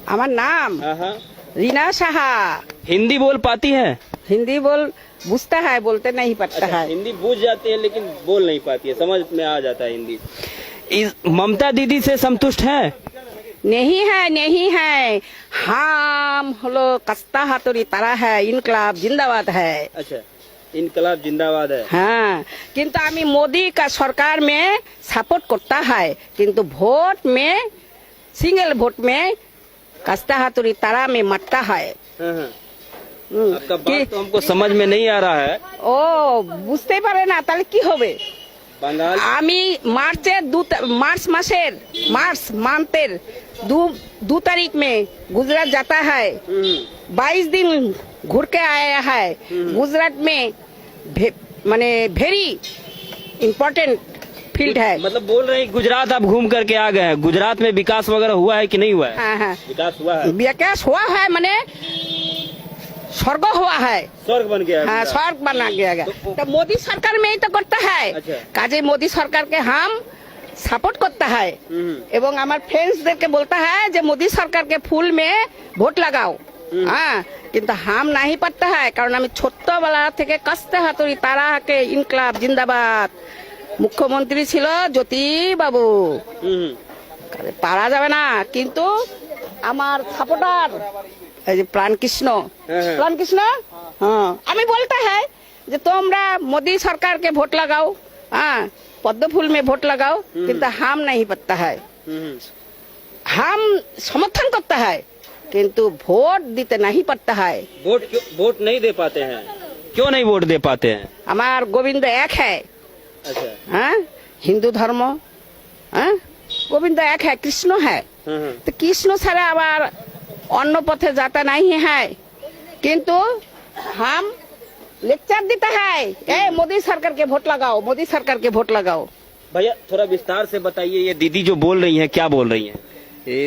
हमारा नाम रीना साहा। हिंदी बोल पाती है? हिंदी बोल बुझता है, बोलते नहीं पड़ता है। हिंदी बूझ जाती है लेकिन बोल नहीं पाती है, समझ में आ जाता है हिंदी। ममता दीदी से संतुष्ट है? नहीं है, नहीं है। हम हलो कस्ता हाथुरी तारा है, इनकलाब जिंदाबाद है। अच्छा, इनकलाब जिंदाबाद है। हाँ, किंतु आमी मोदी का सरकार में सपोर्ट करता है, किंतु वोट में सिंगल वोट में कस्ता हाथुरी तारा में मरता है। आपका बात तो हमको समझ में नहीं आ रहा है। ও বুঝতে পারে না, তাহলে কি হবে? बंगाल আমি मार्च मासेर मार्च मांथेर दो तारीख में गुजरात जाता है। 22 दिन घूर के आया है। गुजरात में माने वेरी इम्पोर्टेंट फील्ड है। मतलब बोल रहे हैं गुजरात आप घूम करके आ गए हैं, गुजरात में विकास वगैरह हुआ है कि नहीं हुआ है? हाँ हाँ, विकास हुआ है, विकास हुआ है, माने स्वर्ग हुआ है। स्वर्ग बन गया है। हाँ, स्वर्ग बना गया। तो मोदी सरकार में ही तो करता है। अच्छा। काजे मोदी सरकार के हम सपोर्ट करता है এবং আমার ফ্রেন্ডসদেরকে বলता है যে মোदी सरकार के फूल में ভোট লাগাও। हाँ, কিন্তু हम नहीं पड़ता है, কারণ আমি ছোট্টবেলা থেকে কাস্তে হাতুড়ি তারাকে ইনকলাব জিন্দাবাদ। মুখ্যমন্ত্রী ছিল জ্যোতি বাবু, পারা যাবে না। কিন্তু আমার সাপোর্টার এই যে প্রাণকৃষ্ণ हाँ, हमें बोलता है যে তোমরা मोदी सरकार के वोट लगाओ। हाँ, पद्म फूल में वोट लगाओ, किंतु हम नहीं पड़ता है। हम समर्थन करता है, किंतु वोट देते नहीं पड़ता है। वोट नहीं दे पाते हैं? क्यों नहीं वोट दे पाते हैं? हमार गोविंद एक है। अच्छा। हाँ, हिंदू धर्म। हाँ, गोविंद एक है, कृष्ण है। तो कृष्ण ছাড়া আবার অন্য পথে जाता नहीं है, किंतु हम लेक्चर देता है ए मोदी सरकार के वोट लगाओ, मोदी सरकार के वोट लगाओ। भैया थोड़ा विस्तार से बताइए, ये दीदी जो बोल रही हैं क्या बोल रही हैं? ये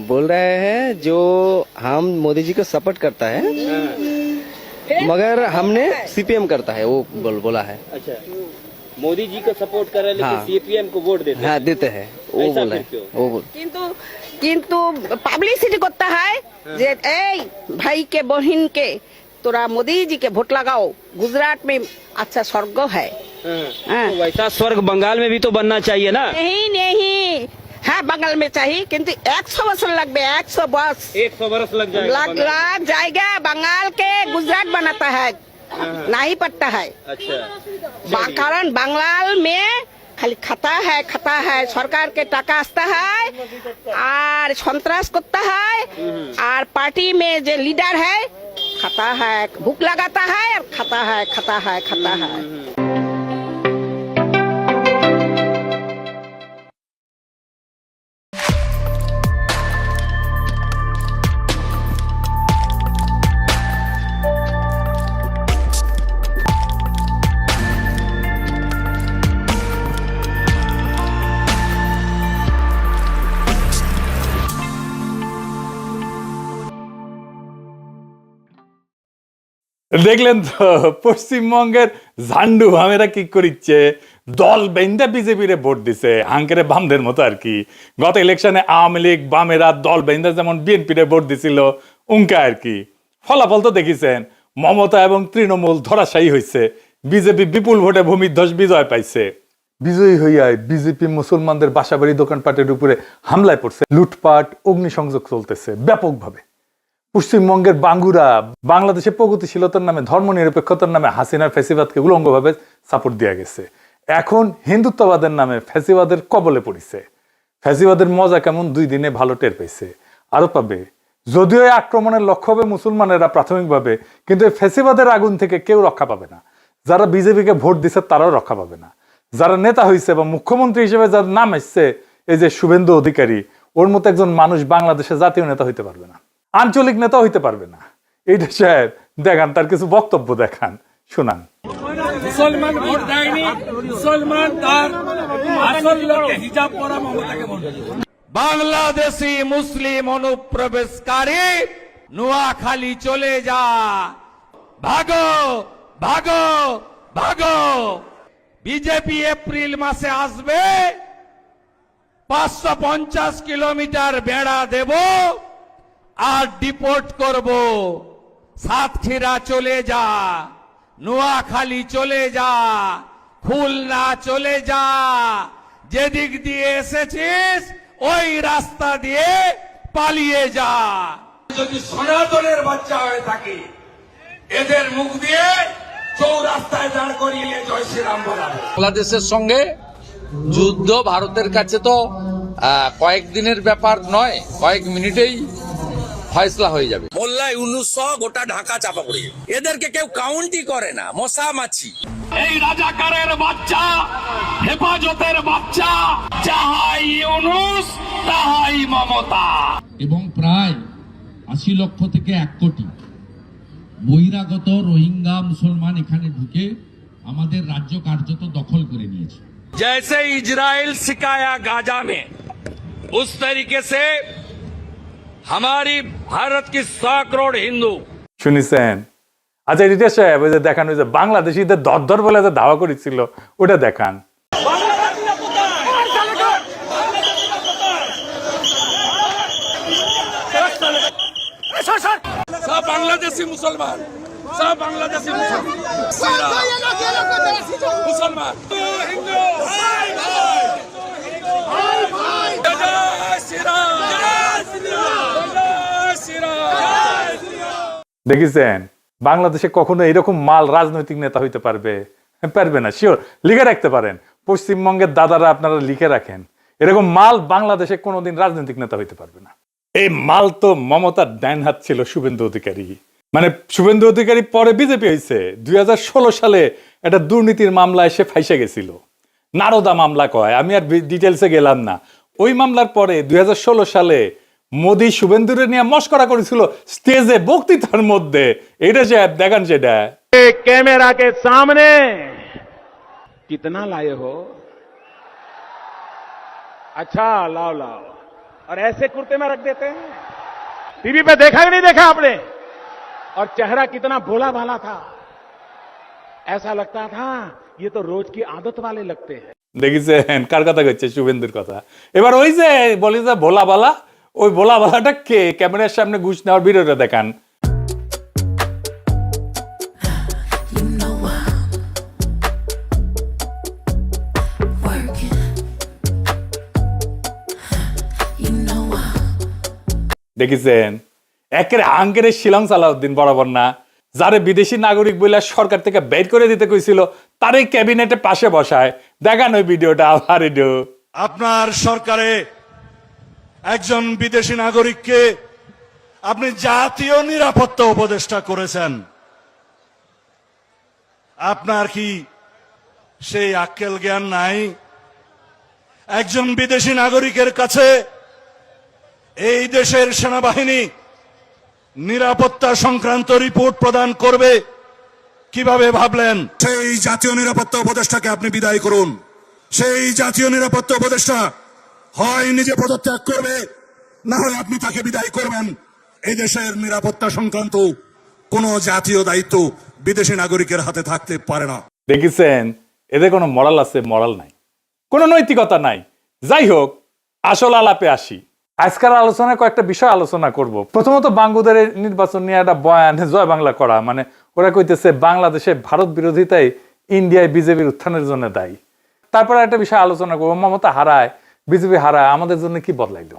बोल रहे हैं जो हम मोदी जी को सपोर्ट करता है, मगर हमने सीपीएम करता है, वो बोला है। अच्छा, मोदी जी को सपोर्ट कर रहे हैं लेकिन हाँ। सीपीएम को वोट देते हैं। हाँ, देते हैं, वो ऐसा बोल रहे क्यों? हैं, वो बोल। কিন্তু পাবলিসিটি করতে হয় যে এই ভাই के बहन के तोरा मोदी जी के वोट लगाओ, गुजरात में अच्छा स्वर्ग है। तो वैसा स्वर्ग बंगाल में भी तो बनना चाहिए ना? नहीं नहीं, हाँ बंगाल में चाहिए, किंतु 100 वर्ष लगবে। 100 वर्ष 100 बरस लग जाएगा। लग जाएगा। बंगाल के गुजरात बनाता है, नहीं पड़ता है। अच्छा, कारण बंगाल में खाली खाता है, सरकार के टाका आता है और सन्त्रास करता है, और पार्टी में जो लीडर है खाता है, भूख लगाता है और खाता है। দেখলেন তো পশ্চিমবঙ্গের ঝান্ডু হামেরা কি করিচ্ছে, দল বেঁধে বিজেপিরে ভোট দিছে হাঙ্কেরে বামদের মতো আর কি। গত ইলেকশনে আওয়ামী লীগ বামেরা দল বেঁধে যেমন বিএনপিরে ভোট দিছিল উনকা আর কি। ফলাফল তো দেখিছেন, মমতা এবং তৃণমূল ধরাশায়ী হয়েছে, বিজেপি বিপুল ভোটে ভূমিধ্বস বিজয় পাইছে। বিজয়ী হইয়ায় বিজেপি মুসলমানদের বাসাবাড়ি দোকানপাটের উপরে হামলায় পড়ছে, লুটপাট অগ্নিসংযোগ চলতেছে ব্যাপকভাবে। পশ্চিমবঙ্গের বাঙ্গুরা বাংলাদেশে প্রগতিশীলতার নামে ধর্মনিরপেক্ষতার নামে হাসিনার ফ্যাসিবাদকে উলঙ্গভাবে সাপোর্ট দেওয়া গেছে। এখন হিন্দুত্ববাদের নামে ফ্যাসিবাদের কবলে পড়িছে। ফ্যাসিবাদের মজা কেমন 2 দিনে ভালো টের পাইছে, আরো পাবে। যদিও এই আক্রমণের লক্ষ্য হবে মুসলমানেরা প্রাথমিকভাবে, কিন্তু এই ফ্যাসিবাদের আগুন থেকে কেউ রক্ষা পাবে না। যারা বিজেপিকে ভোট দিচ্ছে তারাও রক্ষা পাবে না। যারা নেতা হয়েছে বা মুখ্যমন্ত্রী হিসেবে যার নাম এসছে, এই যে শুভেন্দু অধিকারী, ওর মতো একজন মানুষ বাংলাদেশে জাতীয় নেতা হইতে পারবে না, আঞ্চলিক নেতা হইতে পারবে না। এইটা সাহেব দেখান, তার কিছু বক্তব্য দেখান, শোনান। মুসলমান ভোট দেয়নি, মুসলমান তার আসল লোকে হিজাব পরা মমতাকে ভোট দিয়েছে। বাংলাদেশি মুসলিম অনুপ্রবেশকারী নোয়াখালী চলে যা, ভাগো ভাগো ভাগো। বিজেপি এপ্রিল মাসে আসবে, 550 কিলোমিটার বেড়া দেব, আর ডিপোর্ট করব। সাতক্ষীরা চলে যা, নোয়াখালী চলে যা, খুলনা চলে যা, যেদিক দিয়ে এসেছিস ওই রাস্তা দিয়ে পালিয়ে যা। যদি সনাতনের বাচ্চা হয়ে থাকে এদের মুখ দিয়ে চৌরাস্তায় দাঁড় করিয়ে জয় শ্রীরাম বলা হয়। বাংলাদেশের সঙ্গে যুদ্ধ ভারতের কাছে তো কয়েকদিনের ব্যাপার নয়, কয়েক মিনিটেই ফয়সলা হয়ে যাবে। মোল্লা ইউনুস সহ গোটা ঢাকা চাপা পড়ে যাবে। এদেরকে কেউ কাউন্টই করে না, মশা মাছি। এই রাজাকারের বাচ্চা, হেফাজতের বাচ্চা, যাহাই ইউনুস তাহাই মমতা। এবং প্রায় ৮০ লক্ষ থেকে ১ কোটি বহিরাগত রোহিঙ্গা মুসলমান এখানে ঢুকে আমাদের রাজ্য কার্যত দখল করে নিয়েছে। जैसे इजराइल सिखाया गाजा में, उस तरीके से हमारी भारत की 100 करोड़ हिंदू। শুনিছেন? আচ্ছা রিতেশ সাহেব, ওই যে দেখান ওই যে বাংলাদেশিদের দর বলে যে ধাওয়া করেছিল ওটা দেখান। सब बांग्लादेशी मुसलमान, सब बांग्लादेशी मुसलमान, मुसलमान हिंदू। जय श्री राम, जय श्री राम, जय श्री राम। দেখেছেন বাংলাদেশে কখনো এরকম মাল রাজনৈতিক নেতা হইতে পারবে? পারবে না। শিওর লিখে রাখতে পারেন, পশ্চিমবঙ্গের দাদারা আপনারা লিখে রাখেন, এরকম মাল বাংলাদেশে কোনোদিন রাজনৈতিক নেতা হইতে পারবে না। এই মাল তো মমতার ডাইন হাত ছিল শুভেন্দু অধিকারী। মানে শুভেন্দু অধিকারী পরে বিজেপি হয়েছে, 2016 সালে একটা দুর্নীতির মামলা এসে ফাইসে গেছিল, নারদা মামলা কয়, আমি আর ডিটেলসে গেলাম না। ওই মামলার পরে 2016 সালে মোদি শুভেন্দুরে নিয়ে মস্করা করেছিল স্টেজে বক্তৃতার মধ্যে। এটা যে দেখান সেটা कैमरा के सामने कितना लाए हो? अच्छा लाओ लाओ, और ऐसे कुर्ते में रख देते हैं। टीवी पे देखा कि नहीं देखा आपने? और चेहरा कितना भोला भाला था, ऐसा लगता था ये तो रोज की आदत वाले लगते हैं। দেখেছেন কার কথা হচ্ছে? শুভেন্দুর কথা। এবার ওই যে বলি যে ভোলা বালা, ওই ভোলা বালাটা কে? ক্যামেরার সামনে ঘুষ নেওয়ার ভিডিওটা দেখান। You know I'm working. You know I'm দেখেছেন একের আঙ্কের শিলং সালাউদ্দিন বরাবর না, যারে বিদেশি নাগরিক বলে সরকার থেকে বের করে দিতে কইছিল তার এই ক্যাবিনেটে পাশে বসায়। দেখান ওই ভিডিওটা আবার একটু। আপনার সরকারে একজন বিদেশি নাগরিককে আপনি জাতীয় নিরাপত্তা উপদেষ্টা করেছেন। আপনার কি সেই আক্কেল জ্ঞান নাই? একজন বিদেশি নাগরিকের কাছে এই দেশের সেনাবাহিনী নিরাপত্তা সংক্রান্ত রিপোর্ট প্রদান করবে কিভাবে ভাবলেন? সেই জাতীয় নিরাপত্তা উপদেষ্টাকে আপনি বিদায় করুন। সেই জাতীয় নিরাপত্তা উপদেষ্টা হয় নিজে পদত্যাগ করবে, না হয় আপনি তাকে বিদায় করবেন। এই দেশের নিরাপত্তা সংক্রান্ত কোন জাতীয় দায়িত্ব বিদেশি নাগরিকের হাতে থাকতে পারে না। দেখেছেন এদের কোনো মরাল আছে? মরাল নাই, কোনো নৈতিকতা নাই। যাই হোক, আসল আলাপে আসি। আজকের আলোচনায় কয়েকটা বিষয় আলোচনা করব। প্রথমত বাঙ্গুদের নির্বাচন নিয়ে একটা বয়ান জয় বাংলা করা, মানে ওরা কইতেছে বাংলাদেশে ভারত বিরোধিতাই ইন্ডিয়ায় বিজেপির উত্থানের জন্য দায়ী। তারপরে একটা বিষয় আলোচনা করবো, মমতা হারায়, বিজেপি হারায়, আমাদের জন্য কি বদলাইলো,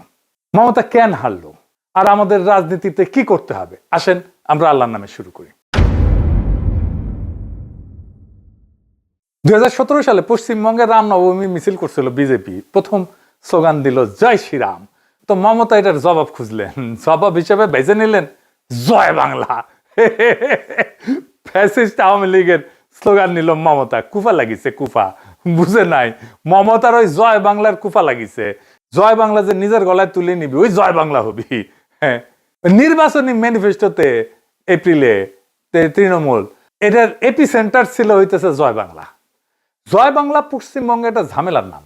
মমতা কেন হারলো, আর আমাদের রাজনীতিতে কি করতে হবে। আসেন আমরা আল্লাহর নামে শুরু করি। 2017 সালে পশ্চিমবঙ্গের রামনবমী মিছিল করছিল বিজেপি, প্রথম স্লোগান দিল জয় শ্রীরাম। তো মমতা এটার জবাব খুঁজলেন, জবাব হিসেবে বেছে নিলেন জয় বাংলা। ফ্যাসিস্ট আওয়ামী লীগের স্লোগান নিল মমতা। কুফা লাগিছে, কুফা বুঝে নাই, মমতার ওই জয় বাংলার কুফা লাগিছে। জয় বাংলা যে নিজের গলায় তুলে নিবি, ওই জয় বাংলা হবি। হ্যাঁ, নির্বাচনী ম্যানিফেস্টোতে এপ্রিলে তৃণমূল এটার এপি সেন্টার ছিল হইতেছে জয় বাংলা। জয় বাংলা পশ্চিমবঙ্গে একটা ঝামেলার নাম।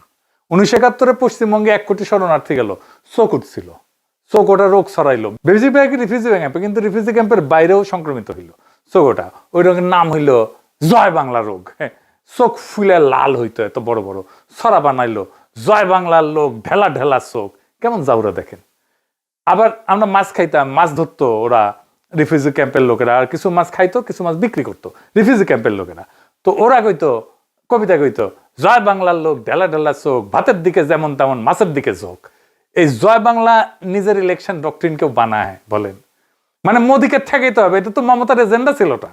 1971 পশ্চিমবঙ্গে 1 কোটি শরণার্থী গেল, চোখ উঠছিল, চোখ ওটা রোগ ছড়াইলো। বেশিরভাগ রিফিউজি ক্যাম্পে, কিন্তু রিফিউজি ক্যাম্পের বাইরেও সংক্রমিত হইল চোখ ওটা। ওই রোগের নাম হইল জয় বাংলা রোগ। হ্যাঁ, চোখ ফুলে লাল হইতো, এত বড় বড় ছড়া বানাইলো। জয় বাংলার লোক ঢেলা ঢেলা চোখ, কেমন যাওরা দেখেন। আবার আমরা মাছ খাইতাম, মাছ ধরতো ওরা রিফিউজি ক্যাম্পের লোকেরা, আর কিছু মাছ খাইতো, কিছু মাছ বিক্রি করতো রিফিউজি ক্যাম্পের লোকেরা। তো ওরা কইতো, কবিতা কইতো, জয় বাংলার লোক ঢেলা ঢেলা চোখ, ভাতের দিকে যেমন তেমন মাছের দিকে চোখ। এই জয় বাংলা নিজের ইলেকশন ডক্ট্রিন কেউ বানায় বলেন? মানে মোদীকে ঠেকাইতে হবে, এটা তো মমতার এজেন্ডা ছিলটা।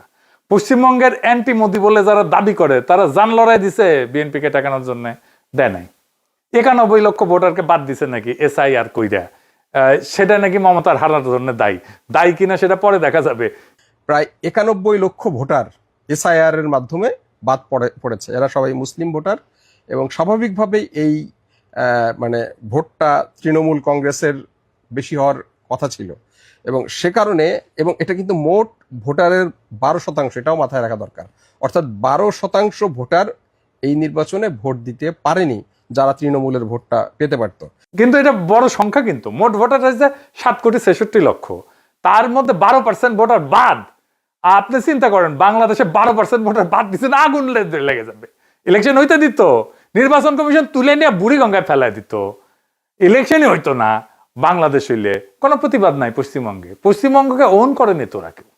পশ্চিমবঙ্গের অ্যান্টি মোদি বলে যারা দাবি করে তারা জান লড়াই দিছে বিএনপিকে ঠেকানোর জন্য, দেয় নাই। 91 লক্ষ ভোটারকে বাদ দিছে নাকি SIR কইরা, সেটা নাকি মমতার হারানোর জন্য দায়ী কিনা সেটা পরে দেখা যাবে। প্রায় 91 লক্ষ ভোটার SIR এর মাধ্যমে বাদ পড়েছে। এরা সবাই মুসলিম ভোটার এবং স্বাভাবিকভাবেই এই মানে ভোটটা তৃণমূল কংগ্রেসের বেশি হওয়ার কথা ছিল এবং সে কারণে, এবং এটা কিন্তু মোট ভোটারের 12%, এটাও মাথায় রাখা দরকার। অর্থাৎ 12% ভোটার এই নির্বাচনে ভোট দিতে পারেনি যারা তৃণমূলের ভোটটা পেতে পারত। কিন্তু এটা বড় সংখ্যা, কিন্তু মোট ভোটার হয়েছে 7,66,00,000, তার মধ্যে 12% ভোটার বাদ। আপনি চিন্তা করেন, বাংলাদেশে 12% ভোটার বাদ দিচ্ছেন, আগুন লেগে যাবে। ইলেকশন হইতে দিত, নির্বাচন কমিশন তুলে নিয়ে বুড়ি গঙ্গায় ফেলায় দিত, ইলেকশনই হইতো না। বাংলাদেশ হইলে কোনো প্রতিবাদ নাই পশ্চিমবঙ্গে, পশ্চিমবঙ্গকে ওন করেনি তোরা কেউ,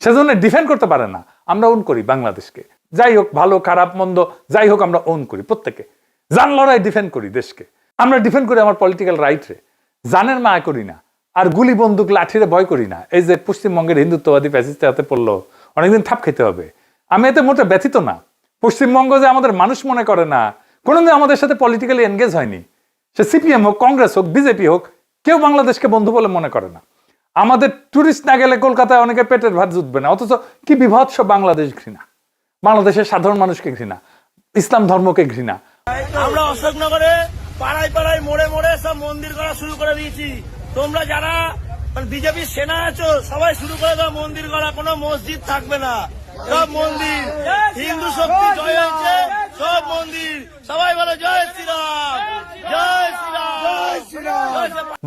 সেজন্য ডিফেন্ড করতে পারে না। আমরা ওন করি বাংলাদেশকে, যাই হোক ভালো খারাপ মন্দ যাই হোক আমরা ওন করি, প্রত্যেকে জান লড়াই ডিফেন্ড করি দেশকে। আমরা ডিফেন্ড করি আমার পলিটিক্যাল রাইট রে, জানের মায়া করি না, আর গুলি বন্দুক লাঠিরে ভয় করি না। এই যে পশ্চিমবঙ্গের হিন্দুত্ববাদী ফ্যাসিস্টের হাতে পড়লো, অনেকদিন থাপ খেতে হবে। আমি এতে মোটে ব্যথিত না। পশ্চিমবঙ্গ যে আমাদের মানুষ মনে করে না, কোনোদিন আমাদের সাথে পলিটিক্যালি এনগেজ হয়নি, সে CPM হোক, কংগ্রেস হোক, বিজেপি হোক, কেউ বাংলাদেশকে বন্ধু বলে মনে করে না। আমাদের টুরিস্ট না গেলে কলকাতায় অনেকে পেটের ভাত জুটবে না, অথচ কি বিভৎস বাংলাদেশ ঘৃণা, বাংলাদেশের সাধারণ মানুষকে ঘৃণা, ইসলাম ধর্মকে ঘৃণা। আমরা অশোকনগরে পাড়ায় পাড়ায় মোড়ে মোড়ে সব মন্দির করা শুরু করে দিয়েছি। তোমরা যারা বিজেপির সেনা আছো সবাই শুরু করে দাও মন্দির করা, কোনো মসজিদ থাকবে না, সব মন্দির। হিন্দু শক্তি জয় হয়েছে, সব মন্দির। সবাই বলো জয় শ্রীরাম, জয় শ্রীরাম, জয় শ্রীরাম।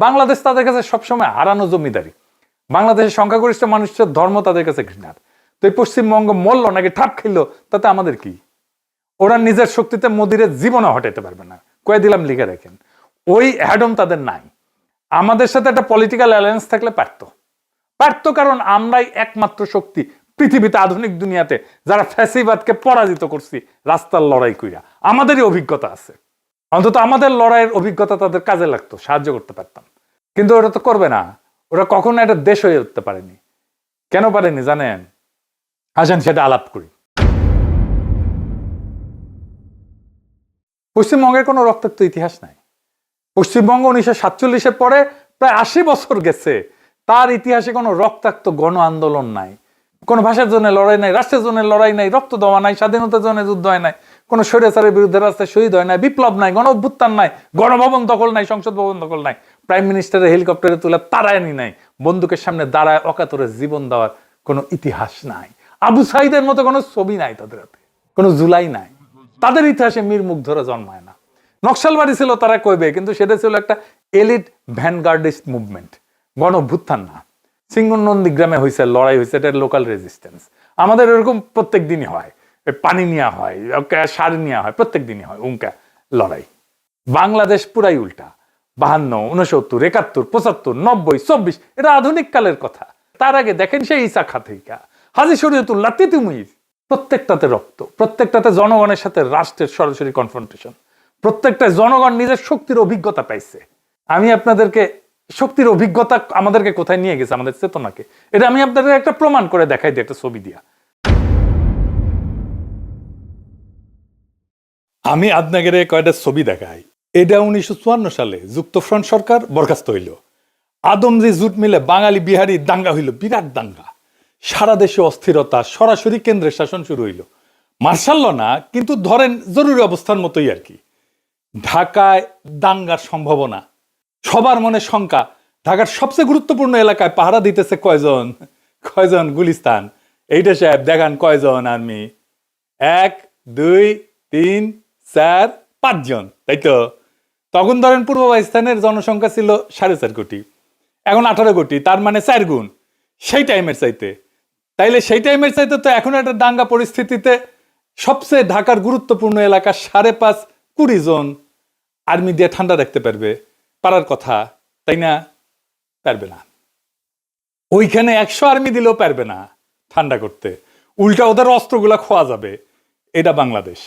বাংলাদেশ তাদের কাছে সবসময় হারানো জমিদারি, বাংলাদেশের সংখ্যাগরিষ্ঠ মানুষের ধর্ম তাদের কাছে ঘৃণার। তো এই পশ্চিমবঙ্গ মরল নাকি ঠাপ খেললো তাতে আমাদের কি? ওরা নিজের শক্তিতে মোদিরে জীবনে হটাইতে পারবে না, কয়ে দিলাম, লিখে রাখেন। ওই হ্যাডম তাদের নাই। আমাদের সাথে একটা পলিটিক্যাল অ্যালায়েন্স থাকলে পারতো, কারণ আমরাই একমাত্র শক্তি পৃথিবীতে, আধুনিক দুনিয়াতে যারা ফ্যাসিবাদকে পরাজিত করছি রাস্তার লড়াই কইরা। আমাদেরই অভিজ্ঞতা আছে, অন্তত আমাদের লড়াইয়ের অভিজ্ঞতা তাদের কাজে লাগতো, সাহায্য করতে পারতাম। কিন্তু ওরা তো করবে না, ওরা কখনো একটা দেশ হয়ে উঠতে পারেনি। কেন পারেনি জানেন? আসেন সেটা আলাপ করি। পশ্চিমবঙ্গের কোনো রক্তাক্ত ইতিহাস নাই। পশ্চিমবঙ্গ 1947-এর পরে প্রায় 80 বছর গেছে, তার ইতিহাসে কোনো রক্তাক্ত গণ আন্দোলন নাই, কোনো ভাষার জন্য লড়াই নাই, রাষ্ট্রের জন্য লড়াই নাই, রক্ত দেওয়া নাই, স্বাধীনতার জন্য যুদ্ধ হয় নাই, কোনো স্বৈরাচারের বিরুদ্ধে রাস্তায় শহীদ হয় নাই, বিপ্লব নাই, গণ অভ্যুত্থান নাই, গণভবন দখল নাই, সংসদ ভবন দখল নাই, প্রাইম মিনিস্টারের হেলিকপ্টারে তুলে তারায়নি নাই, বন্দুকের সামনে দাঁড়ায় অকাতরে জীবন দেওয়ার কোনো ইতিহাস নাই। আবু সাইদের মতো কোনো ছবি নাই তাদের হাতে, কোনো জুলাই নাই। তাদের ইতিহাসে মীর মুগ্ধরা জন্মায় না। নকশালবাড়ি ছিল তারা কইবে, কিন্তু সেটা ছিল একটা এলিট ভ্যানগার্ডিস্ট মুভমেন্ট, গণ অভ্যুত্থান না। সিঙ্গুরনন্দীগ্রামে হয়েছে লড়াই, হয়েছে, এটা লোকাল রেজিস্ট্যান্স। আমাদের এরকম প্রত্যেক দিনই হয়, পানি নেওয়া হয়, সার নেওয়া হয়, প্রত্যেক দিনই হয় উঙ্কা লড়াই। বাংলাদেশ পুরাই উল্টা। 52, 69, 71, 75, 90, 24 এটা আধুনিক কালের কথা। তার আগে দেখেন সেই ইসা খাতিকা, হাজী শরীয়তুল্লাহ, তিতুমির, প্রত্যেকটাতে রক্ত, প্রত্যেকটাতে জনগণের সাথে রাষ্ট্রের সরাসরি কনফ্রন্টেশন, প্রত্যেকটা জনগণ নিজের শক্তির অভিজ্ঞতা পাইছে। আমি আপনাদেরকে শক্তির অভিজ্ঞতা আমাদেরকে কোথায় নিয়ে গেছে, আমাদের চেতনাকে, এটা আমি আপনাদের একটা প্রমাণ করে দেখাই দিই একটা ছবি দিয়া। আমি আপনাদের কয়টা ছবি দেখাই। এটা 1954 সালে যুক্তফ্রন্ট সরকার বরখাস্ত হইল, আদমজি জুট মিলে বাঙালি বিহারি দাঙ্গা হইল, বিরাট দাঙ্গা, সারা দেশে অস্থিরতা, সরাসরি কেন্দ্রের শাসন শুরু হইল। মার্শাল্ল না, কিন্তু ধরেন জরুরি অবস্থার মতোই আর কি। ঢাকায় দাঙ্গার সম্ভাবনা, সবার মনে শঙ্কা। ঢাকার সবচেয়ে গুরুত্বপূর্ণ এলাকায় পাহারা দিতেছে কয়জন গুলিস্তান, এইটা সাহেব দেখান কয়জন আর্মি, 1, 2, 3, 4, 5 জন, তাই তো? তখন ধরেন পূর্ব পাকিস্তানের জনসংখ্যা ছিল 4.5 কোটি, এখন 18 কোটি, তার মানে 4 গুণ সেই টাইমের চাইতে। তাইলে সেই টাইমের চাইতে তো এখন একটা দাঙ্গা পরিস্থিতিতে সবচেয়ে ঢাকার গুরুত্বপূর্ণ এলাকা 5.5 20 জন আর্মি দিয়ে ঠান্ডা রাখতে পারার কথা, তাই না? পারবে না। ওইখানে 100 আর্মি দিলেও পারবে না ঠান্ডা করতে, উল্টা ওদের অস্ত্রগুলা খোয়া যাবে। এটা বাংলাদেশ।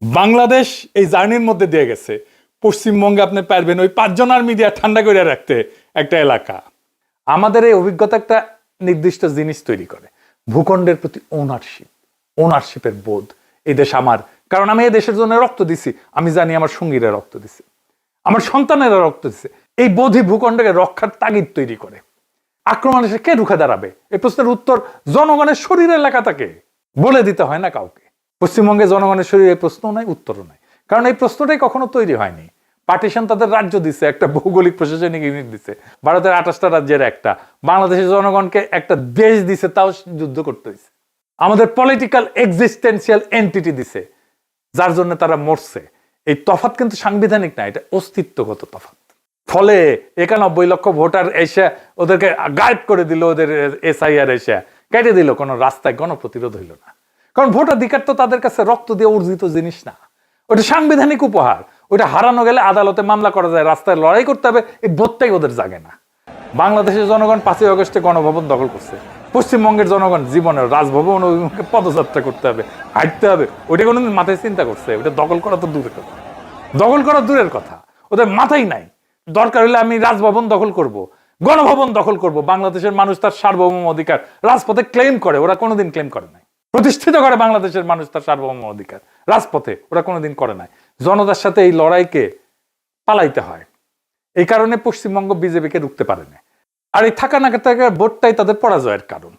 বাংলাদেশ এই জার্নির মধ্যে দিয়ে গেছে। পশ্চিমবঙ্গে আপনি পারবেন ওই 5 জন আর্মি দিয়ে ঠান্ডা করে রাখতে একটা এলাকা। আমাদের এই অভিজ্ঞতা একটা নির্দিষ্ট জিনিস তৈরি করে, ভূখণ্ডের প্রতি ওনারশিপের বোধ। এই দেশ আমার, কারণ আমি এই দেশের জন্য রক্ত দিছি, আমি জানি আমার সঙ্গীরা রক্ত দিছে, আমার সন্তানেরা রক্ত দিছে। এই বোধই ভূখণ্ডকে রক্ষার তাগিদ তৈরি করে। আক্রমণ এসে কে রুখে দাঁড়াবে? এই প্রশ্নের উত্তর জনগণের শরীরে লেখা থাকে, বলে দিতে হয় না কাউকে। পশ্চিমবঙ্গে জনগণের শরীরে প্রশ্ন নাই, উত্তরও নাই, কারণ এই প্রশ্নটাই কখনো তৈরি হয়নি। পার্টিশন তাদের রাজ্য দিছে, একটা ভৌগোলিক প্রশাসনিক ইউনিট দিছে, ভারতের 28টা রাজ্যের একটা, বাংলাদেশের জনগণকে একটা দেশ দিছে, তাও যুদ্ধ করতে হয়েছে। আমাদের পলিটিক্যাল এক্সিস্টেন্সিয়াল এন্টিটি দিছে, যার জন্য তারা মরছে। এই তফাৎ কিন্তু সাংবিধানিক না, এটা অস্তিত্বগত তফাৎ। ফলে 91 লক্ষ ভোটার এসে ওদেরকে গায়েব করে দিল, ওদের SIR এসে কেটে দিল, কোনো রাস্তায় গণপ্রতিরোধ হইল না। কারণ ভোটাধিকার তো তাদের কাছে রক্ত দিয়ে অর্জিত জিনিস না, ওটা সাংবিধানিক উপহার। ওটা হারানো গেলে আদালতে মামলা করা যায়, রাস্তায় লড়াই করতে হবে, এই বোধটাই ওদের জাগে না। বাংলাদেশের জনগণ 5ই আগস্টে গণভবন দখল করছে, পশ্চিমবঙ্গের জনগণ জীবনের রাজভবন অভিমুখে পদযাত্রা করতে হবে, হাঁটতে হবে, ওটা কোনোদিন মাথায় চিন্তা করছে? ওটা দখল করা তো দূরের কথা, দখল করা দূরের কথা, ওদের মাথায় নাই। দরকার হলে আমি রাজভবন দখল করব, গণভবন দখল করব। বাংলাদেশের মানুষ তার সার্বভৌম অধিকার রাজপথে ক্লেম করে, ওরা কোনোদিন ক্লেম করে নাই। প্রতিষ্ঠিত করে বাংলাদেশের মানুষ তার সার্বভৌম অধিকার রাজপথে, ওরা কোনোদিন করে নাই। জনতার সাথে এই লড়াইকে পালাইতে হয়, এই কারণে পশ্চিমবঙ্গ বিজেপিকে রুখতে পারে না। আর এই থাকা না থাকার ভোটটাই তাদের পরাজয়ের কারণ।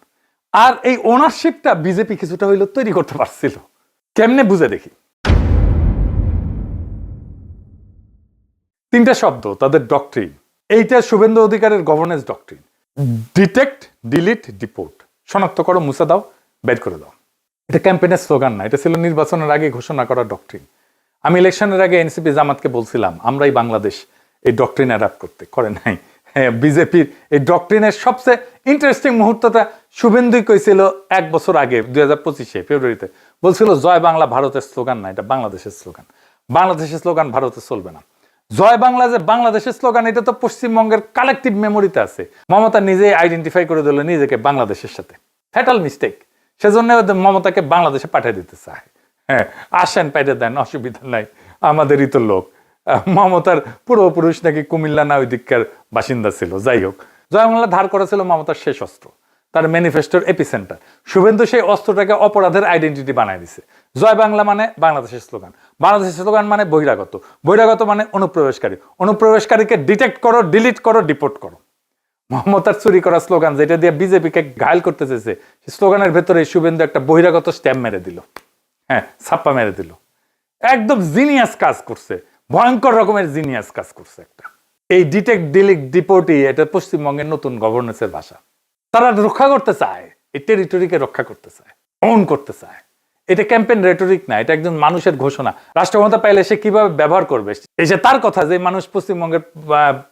আর এই ওনারশিপটা বিজেপি কিছুটা হইলেও তৈরি করতে পারছিল। কেমনে বুঝে দেখি। 3টা শব্দ তাদের ডক্ট্রিন। এইটা শুভেন্দু অধিকারের governance doctrine. Detect, delete, deport. শনাক্ত করো, মুছে দাও, বের করে দাও। এটা ক্যাম্পেইনের স্লোগান না, এটা ছিল নির্বাচনের আগে ঘোষণা করা ডক্ট্রিন। আমি ইলেকশনের আগে এনসিপি জামাতকে বলছিলাম আমরাই বাংলাদেশ, এই ডক্ট্রিন অ্যাডাপ্ট করতে, করে নাই। হ্যাঁ, বিজেপির এই ডক্ট্রিনের সবচেয়ে ইন্টারেস্টিং মুহূর্তটা শুভেন্দুই কইছিল 1 বছর আগে, 2025 ফেব্রুয়ারিতে বলছিল জয় বাংলা ভারতের স্লোগান না, এটা বাংলাদেশের স্লোগান। বাংলাদেশের স্লোগান ভারতে চলবে না। জয় বাংলা যে বাংলাদেশের স্লোগান, এটা তো পশ্চিমবঙ্গের কালেকটিভ মেমোরিতে আছে। মমতা নিজেই আইডেন্টিফাই করে দিল নিজেকে বাংলাদেশের সাথে, ফ্যাটাল মিস্টেক। সেজন্য মমতাকে বাংলাদেশে পাঠিয়ে দিতে চায়। হ্যাঁ, আসেন, পাঠিয়ে দেন, অসুবিধা নাই, আমাদেরই তো লোক। মমতার পূর্বপুরুষ নাকি কুমিল্লা না ওই দিককার বাসিন্দা ছিল। যাই হোক, জয় বাংলা ধার করেছিল মমতার শেষ অস্ত্র, তার ম্যানিফেস্টোর এপিসেন্টার। শুভেন্দু সেই অস্ত্রটাকে অপরাধের আইডেন্টিটি বানায় দিছে। জয় বাংলা মানে বাংলাদেশের স্লোগান, বাংলাদেশের স্লোগান মানে বহিরাগত, বহিরাগত মানে অনুপ্রবেশকারী, অনুপ্রবেশকারীকে ডিটেক্ট করো, ডিলিট করো, ডিপোর্ট করো। মমতার চুরি করা স্লোগান, যেটা দিয়ে বিজেপিকে ঘায়ল করতে চেয়েছে, সেই স্লোগানের ভেতরে শুভেন্দু একটা বহিরাগত স্ট্যাম্প মেরে দিল। হ্যাঁ, ছাপ্পা মেরে দিল। একদম জিনিয়াস কাজ করছে, ভয়ঙ্কর রকমের জিনিয়াস কাজ করছে একটা। এই ডিটেক্ট, ডিলিট, ডিপোর্টই এটা পশ্চিমবঙ্গের নতুন গভর্নেন্সের ভাষা। তারা রক্ষা করতে চায়, এই টেরিটরিকে রক্ষা করতে চায়, ওন করতে চায়। এটা ক্যাম্পেইন রেটরিক না, এটা একজন মানুষের ঘোষণা। রাষ্ট্রক্ষমতা পাইলে সে কিভাবে ব্যবহার করবে, এই যে তার কথা, যে মানুষ পশ্চিমবঙ্গের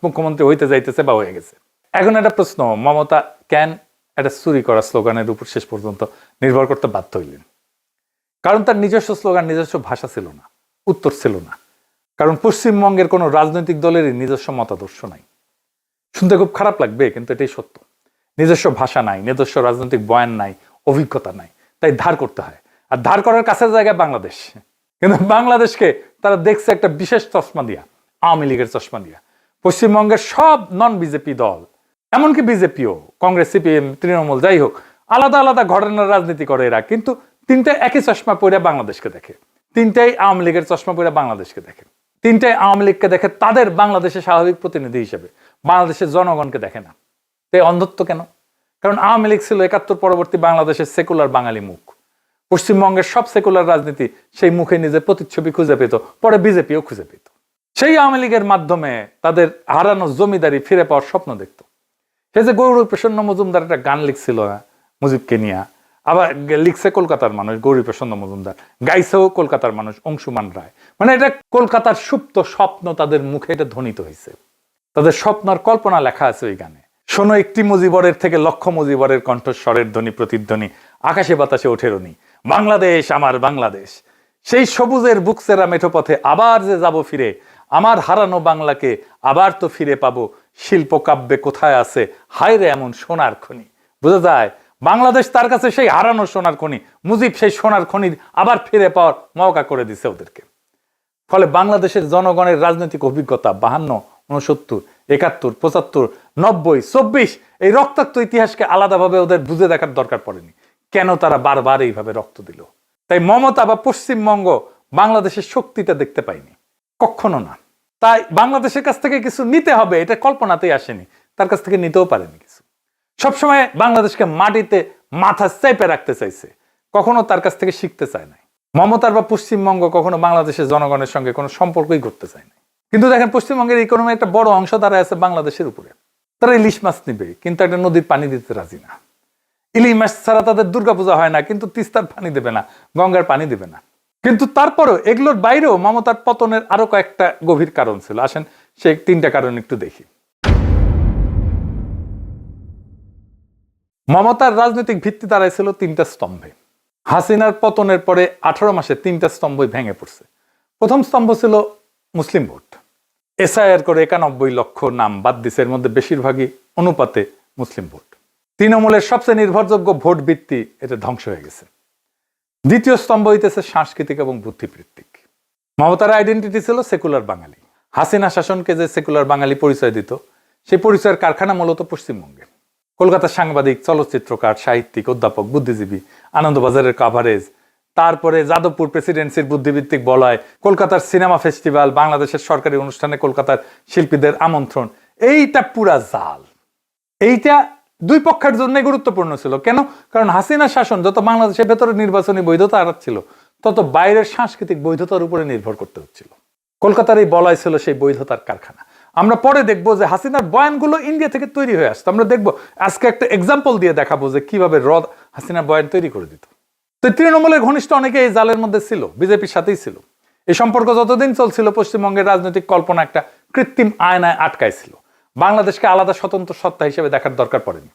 মুখ্যমন্ত্রী হইতে যাইতেছে বা হয়ে গেছে। এখন একটা প্রশ্ন, মমতা কেন একটা চুরি করা স্লোগানের উপর শেষ পর্যন্ত নির্ভর করতে বাধ্য হইলেন? কারণ তার নিজস্ব স্লোগান, নিজস্ব ভাষা ছিল না, উত্তর ছিল না। কারণ পশ্চিমবঙ্গের কোনো রাজনৈতিক দলেরই নিজস্ব মতাদর্শ নাই। শুনতে খুব খারাপ লাগবে, কিন্তু এটাই সত্য। নিজস্ব ভাষা নাই, নিজস্ব রাজনৈতিক বয়ান নাই, অভিজ্ঞতা নাই, তাই ধার করতে হয়। আর ধার করার কাছের জায়গায় বাংলাদেশ। কিন্তু বাংলাদেশকে তারা দেখছে একটা বিশেষ চশমা দিয়া, আওয়ামী লীগের চশমা দিয়া। পশ্চিমবঙ্গের সব নন বিজেপি দল, এমনকি বিজেপিও, কংগ্রেস, সিপিএম, তৃণমূল, যাই হোক, আলাদা আলাদা ঘটনার রাজনীতি করে এরা, কিন্তু 3টা একই চশমা পরে বাংলাদেশকে দেখে। 3টাই আওয়ামী লীগের চশমা পরে বাংলাদেশকে দেখে। 3টাই আওয়ামী লীগকে দেখে তাদের বাংলাদেশের স্বাভাবিক প্রতিনিধি হিসেবে, বাংলাদেশের জনগণকে দেখে না। তাই অন্ধত্ব কেন? কারণ আওয়ামী লীগ ছিল 71 পরবর্তী বাংলাদেশের সেকুলার বাঙালি মুখ। পশ্চিমবঙ্গের সব সেকুলার রাজনীতি সেই মুখে নিজের প্রতিচ্ছবি খুঁজে পেত, পরে বিজেপিও খুঁজে পেত। সেই আওয়ামী লীগের মাধ্যমে তাদের হারানো জমিদারি ফিরে পাওয়ার স্বপ্ন দেখত। সে যে গৌরী প্রসন্ন মজুমদার একটা গান লিখছিল মুজিবকে নিয়ে, আবার লিখছে কলকাতার মানুষ গৌরী প্রসন্ন মজুমদার, গাইছেও কলকাতার মানুষ অংশুমান রায়। মানে এটা কলকাতার সুপ্ত স্বপ্ন তাদের মুখে এটা ধ্বনিত হয়েছে, তাদের স্বপ্নের কল্পনা লেখা আছে ওই গানে। শোনো একটি মুজিবরের থেকে লক্ষ মুজিবরের কণ্ঠস্বরের ধ্বনি প্রতিধ্বনি, আকাশে বাতাসে ওঠে রনি, বাংলাদেশ আমার বাংলাদেশ। সেই সবুজের বুকসেরা মেঠো পথে আবার যে যাব ফিরে, আমার হারানো বাংলাকে আবার তো ফিরে পাবো, শিল্প কাব্যে কোথায় আছে, হায় রে এমন সোনার খনি। বোঝা যায় বাংলাদেশ তার কাছে সেই হারানো সোনার খনি, মুজিব সেই সোনার খনি আবার ফিরে পাওয়ার মওকা করে দিছে ওদেরকে। ফলে বাংলাদেশের জনগণের রাজনৈতিক অভিজ্ঞতা 52, 69, 71, 75, 90, 24 এই রক্তাক্ত ইতিহাসকে আলাদাভাবে ওদের বুঝে দেখার দরকার পড়েনি কেন তারা বারবার এইভাবে রক্ত দিল। তাই মমতা বা পশ্চিমবঙ্গ বাংলাদেশের শক্তিটা দেখতে পায়নি, কখনো না। তাই বাংলাদেশের কাছ থেকে কিছু নিতে হবে এটা কল্পনাতেই আসেনি, তার কাছ থেকে নিতেও পারেনি কিছু। সবসময় বাংলাদেশকে মাটিতে মাথা চেপে রাখতে চাইছে, কখনো তার কাছ থেকে শিখতে চায় নাই। মমতার বা পশ্চিমবঙ্গ কখনো বাংলাদেশের জনগণের সঙ্গে কোনো সম্পর্কই করতে চায় না। কিন্তু দেখেন পশ্চিমবঙ্গের ইকোনমি একটা বড় অংশ দাঁড়ায় আছে বাংলাদেশের উপরে। তারা ইলিশ মাছ নিবে কিন্তু একটা নদীর পানি দিতে রাজি না। ইলিশ মাছ ছাড়া তাদের দুর্গাপূজা হয় না, কিন্তু তিস্তার পানি দেবে না, গঙ্গার পানি দেবে না। কিন্তু তারপরেও এগুলোর বাইরেও মমতার পতনের আরো কয়েকটা গভীর কারণ ছিল। আসেন সেই 3টা কারণ একটু দেখি। মমতার রাজনৈতিক ভিত্তি দাঁড়াইছিল 3টা স্তম্ভে। হাসিনার পতনের পরে 18 মাসে 3টা স্তম্ভই ভেঙে পড়ছে। প্রথম স্তম্ভ ছিল মুসলিম ভোট। এসআইআর করে 91 লক্ষ নাম বাদ দিছে, এর মধ্যে বেশিরভাগই অনুপাতে মুসলিম ভোট। তৃণমূলের সবচেয়ে নির্ভরযোগ্য ভোট ভিত্তি এটা ধ্বংস হয়ে গেছে। দ্বিতীয় স্তম্ভ হইতেছে সাংস্কৃতিক এবং বুদ্ধিবৃত্তিক। মমতার আইডেন্টিটি ছিল সেকুলার বাঙালি। হাসিনা শাসনকে যে সেকুলার বাঙালি পরিচয় দিত, সেই পরিচয়ের কারখানা মূলত পশ্চিমবঙ্গে। কলকাতার সাংবাদিক, চলচ্চিত্রকার, সাহিত্যিক, অধ্যাপক, বুদ্ধিজীবী, আনন্দবাজারের কাভারেজ, তারপরে যাদবপুর প্রেসিডেন্সির বুদ্ধিবৃত্তিক বলয়, কলকাতার সিনেমা ফেস্টিভ্যাল, বাংলাদেশের সরকারি অনুষ্ঠানে কলকাতার শিল্পীদের আমন্ত্রণ, এইটা পুরা জাল। এইটা দুই পক্ষের জন্য গুরুত্বপূর্ণ ছিল। কেন? কারণ হাসিনা শাসন যত বাংলাদেশের ভেতরে নির্বাচনী বৈধতা ছিল, তত বাইরের সাংস্কৃতিক বৈধতার উপরে নির্ভর করতে হচ্ছিল। কলকাতার এই বলয় ছিল সেই বৈধতার কারখানা। আমরা পরে দেখবো যে হাসিনার বয়ানগুলো ইন্ডিয়া থেকে তৈরি হয়ে আসতো। আমরা দেখবো আজকে একটা এক্সাম্পল দিয়ে দেখাবো যে কিভাবে হাসিনার বয়ান তৈরি করে দিত। তো তৃণমূলের ঘনিষ্ঠ অনেকে এই জালের মধ্যে ছিল, বিজেপির সাথেই ছিল। এই সম্পর্ক যতদিন চলছিল পশ্চিমবঙ্গের রাজনৈতিক কল্পনা একটা কৃত্রিম আয়নায় আটকাইছিল। বাংলাদেশকে আলাদা স্বতন্ত্র সত্তা হিসেবে দেখার দরকার পড়েনি,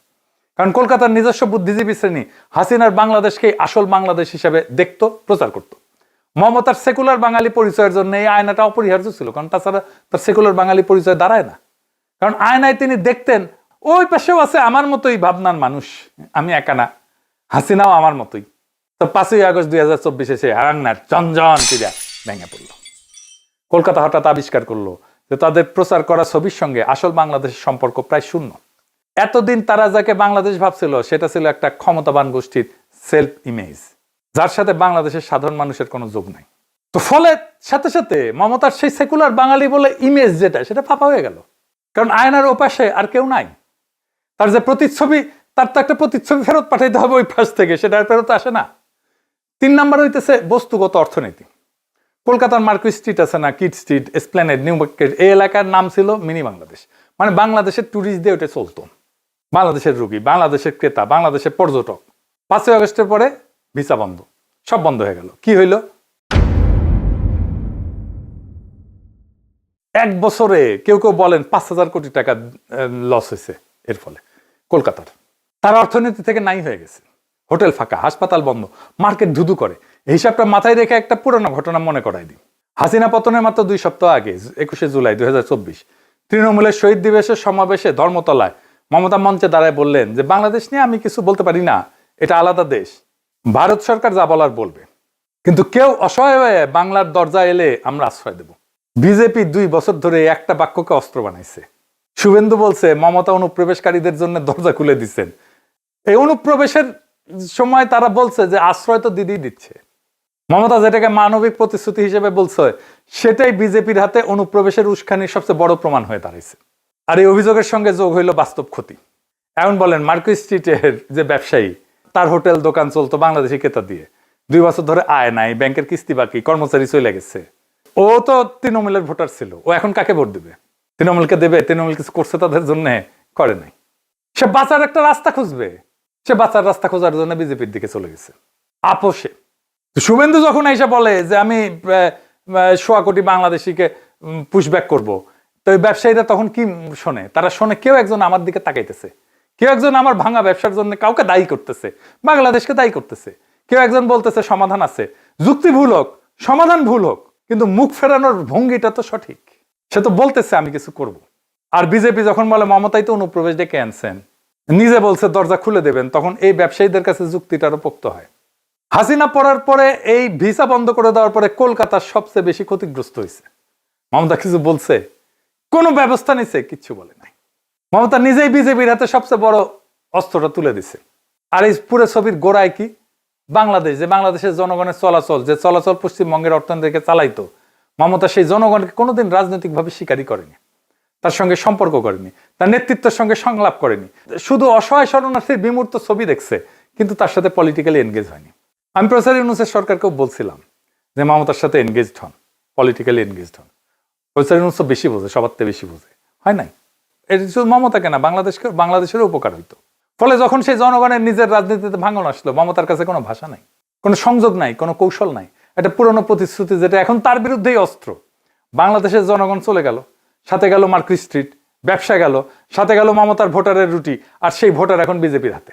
কারণ কলকাতার নিজস্ব বুদ্ধিজীবী শ্রেণী হাসিনার বাংলাদেশকে আসল বাংলাদেশ হিসেবে দেখতো, প্রচার করত। মমতার সেকুলার বাঙালি পরিচয়ের জন্য এই আয়নাটা অপরিহার্য ছিল, কারণ তাছাড়া তার সেকুলার বাঙালি পরিচয় দাঁড়ায় না। কারণ আয়নায় তিনি দেখতেন ওই পাশেও আছে আমার মতোই ভাবনার মানুষ, আমি একা না, হাসিনাও আমার মতোই। তো 5ই আগস্ট 2024 সে হারান্নার চঞ্জন তীরা ভেঙে পড়ল। কলকাতা হঠাৎ আবিষ্কার করলো যে তাদের প্রচার করা ছবির সঙ্গে আসল বাংলাদেশের সম্পর্ক প্রায় শূন্য। এতদিন তারা যাকে বাংলাদেশ ভাবছিল সেটা ছিল একটা ক্ষমতাবান গোষ্ঠীর সেলফ ইমেজ, যার সাথে বাংলাদেশের সাধারণ মানুষের কোনো যোগ নাই। তো ফলে সাথে সাথে মমতার সেই সেকুলার বাঙালি বলে ইমেজ যেটা, সেটা ফাঁপা হয়ে গেল। কারণ আয়নার ওপাশে আর কেউ নাই। তার যে প্রতিচ্ছবি, তার তো একটা প্রতিচ্ছবি ফেরত পাঠাইতে হবে ওই পাশ থেকে, সেটা আর ফেরত আসে না। 3 নাম্বার হইতেছে বস্তুগত অর্থনীতি। কলকাতার মার্কুইস স্ট্রিট আছে না, Kyd Street, Esplanade, New Market, এই এলাকার নাম ছিল মিনি বাংলাদেশ। মানে বাংলাদেশের ট্যুরিস্ট দিয়ে ওটা চলতো। বাংলাদেশের রুগী, বাংলাদেশের ক্রেতা, বাংলাদেশের পর্যটক। 5ই আগস্টের পরে ভিসা বন্ধ, সব বন্ধ হয়ে গেল। কি হইল? 1 বছরে কেউ কেউ বলেন 5,000 কোটি টাকা লস হয়েছে এর ফলে কলকাতার। তার অর্থনীতি থেকে নাই হয়ে গেছে। হোটেল ফাঁকা, হাসপাতাল বন্ধ, মার্কেট ধুধু করে। এই হিসাবটা মাথায় রেখে একটা পুরোনো ঘটনা মনে করাই দিই। হাসিনা পতনের মাত্র 2 সপ্তাহ আগে 21শে জুলাই 2024 তৃণমূলের শহীদ দিবসের সমাবেশে ধর্মতলায় মমতা মঞ্চে দাঁড়ায় বললেন যে বাংলাদেশ নিয়ে আমি কিছু বলতে পারি না, এটা আলাদা দেশ, ভারত সরকার যা বলার বলবে, কিন্তু কেউ অসহায় হয়ে বাংলার দরজা এলে আমরা আশ্রয় দেব। বিজেপি 2 বছর ধরে একটা বাক্যকে অস্ত্র বানাইছে। শুভেন্দু বলছে মমতা অনুপ্রবেশকারীদের জন্য দরজা খুলে দিচ্ছেন। এই অনুপ্রবেশের সময় তারা বলছে যে আশ্রয় তো দিদি দিচ্ছে। মমতা যেটাকে মানবিক প্রতিশ্রুতি হিসেবে বলছে, সেটাই বিজেপির হাতে অনুপ্রবেশের উস্কানির সবচেয়ে বড় প্রমাণ হয়ে দাঁড়িয়েছে। আর এই অভিযোগের সঙ্গে যোগ হইল বাস্তব ক্ষতি। এখন বলেন মার্কুইস স্ট্রিটের যে ব্যবসায়ী, তার হোটেল দোকান চলতো বাংলাদেশি ক্রেতা দিয়ে, 2 বছর ধরে আয় নাই, ব্যাংকের কিস্তি বাকি, কর্মচারী চলে গেছে। ও তো তৃণমূলের ভোটার ছিল, ও এখন কাকে ভোট দেবে? তৃণমূলকে দেবে? তৃণমূল কিছু করছে তাদের জন্য? করে নাই। সে বাঁচার একটা রাস্তা খুঁজবে, সে বাঁচার রাস্তা খোঁজার জন্য বিজেপির দিকে চলে গেছে আপোষে। শুভেন্দু যখন এসে বলে যে আমি 100 কোটি বাংলাদেশিকে পুশব্যাক করব, তো ওই ব্যবসায়ীরা তখন কি শোনে? তারা শোনে কেউ একজন আমার দিকে তাকাইতেছে, কেউ একজন আমার ভাঙা ব্যবসার জন্য কাউকে দায়ী করতেছে, বাংলাদেশকে দায়ী করতেছে। কেউ একজন বলতেছে সমাধান আছে, যুক্তি ভুল হোক, সমাধান ভুল হোক, কিন্তু মুখ ফেরানোর ভঙ্গিটা তো সঠিক। সে তো বলতেছে আমি কিছু করব। আর বিজেপি যখন বলে মমতাই তো অনুপ্রবেশ ডেকে আনছেন, নিজে বলছে দরজা খুলে দেবেন, তখন এই ব্যবসায়ীদের কাছে যুক্তিটা আরো পোক্ত হয়। হাসিনা পড়ার পরে এই ভিসা বন্ধ করে দেওয়ার পরে কলকাতার সবচেয়ে বেশি ক্ষতিগ্রস্ত হয়েছে। মমতা কিছু বলছে? কোনো ব্যবস্থা নিছে? কিচ্ছু বলে নাই। মমতা নিজেই বিজেপির হাতে সবচেয়ে বড় অস্ত্রটা তুলে দিছে। আর এই পুরো ছবির গোড়ায় কি? বাংলাদেশ, যে বাংলাদেশের জনগণের চলাচল, যে চলাচল পশ্চিমবঙ্গের অর্থনীতিকে চালাইতো, মমতা সেই জনগণকে কোনোদিন রাজনৈতিকভাবে স্বীকারই করেনি, তার সঙ্গে সম্পর্ক করেনি, তার নেতৃত্বের সঙ্গে সংলাপ করেনি, শুধু অসহায় শরণার্থীর বিমূর্ত ছবি দেখছে, কিন্তু তার সাথে পলিটিক্যালি এনগেজ হয়নি। আমি প্রফেসর ইউনূসের সরকারকেও বলছিলাম যে মমতার সাথে এনগেজড হন, পলিটিক্যালি এনগেজড হন। প্রফেসর ইউনূস তো বেশি বোঝে, সবার থেকে বেশি বোঝে, হয় নাই? এটা শুধু মমতাকে না, বাংলাদেশেরও উপকার হইতো। ফলে যখন সেই জনগণের নিজের রাজনীতিতে ভাঙন আসলো, মমতার কাছে কোনো ভাষা নাই, কোনো সংযোগ নাই, কোনো কৌশল নাই। একটা পুরনো প্রতিশ্রুতি যেটা এখন তার বিরুদ্ধেই অস্ত্র। বাংলাদেশের জনগণ চলে গেল, সাথে গেল মার্কেট স্ট্রিট, ব্যবসা গেল, সাথে গেল মমতার ভোটারের রুটি, আর সেই ভোটার এখন বিজেপির হাতে।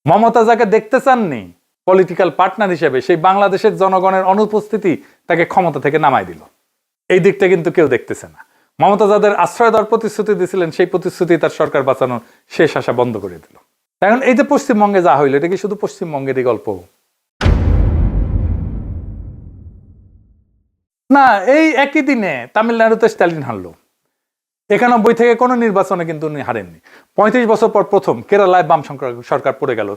মমতা যাকে দেখতে চাননি পলিটিক্যাল পার্টনার হিসেবে, সেই বাংলাদেশের জনগণের অনুপস্থিতি তাকে ক্ষমতা থেকে নামাই দিল। এই দিকটা কিন্তু কেউ দেখতেছে না। মমতা যাদের আশ্রয় দেওয়ার প্রতিশ্রুতি দিয়েছিলেন, সেই প্রতিশ্রুতি তার সরকার বাঁচানোর শেষ আশা বন্ধ করে দিল। এখন এই যে পশ্চিমবঙ্গে যা হইলো, এটা কি শুধু পশ্চিমবঙ্গেরই গল্প? না, এই একই দিনে তামিলনাড়ুতে স্ট্যালিন হারলো। 91 থেকে কোনো নির্বাচনে কিন্তু উনি হারেননি। 35 বছর পর প্রথম কেরালায় বাম সরকার পড়ে গেল।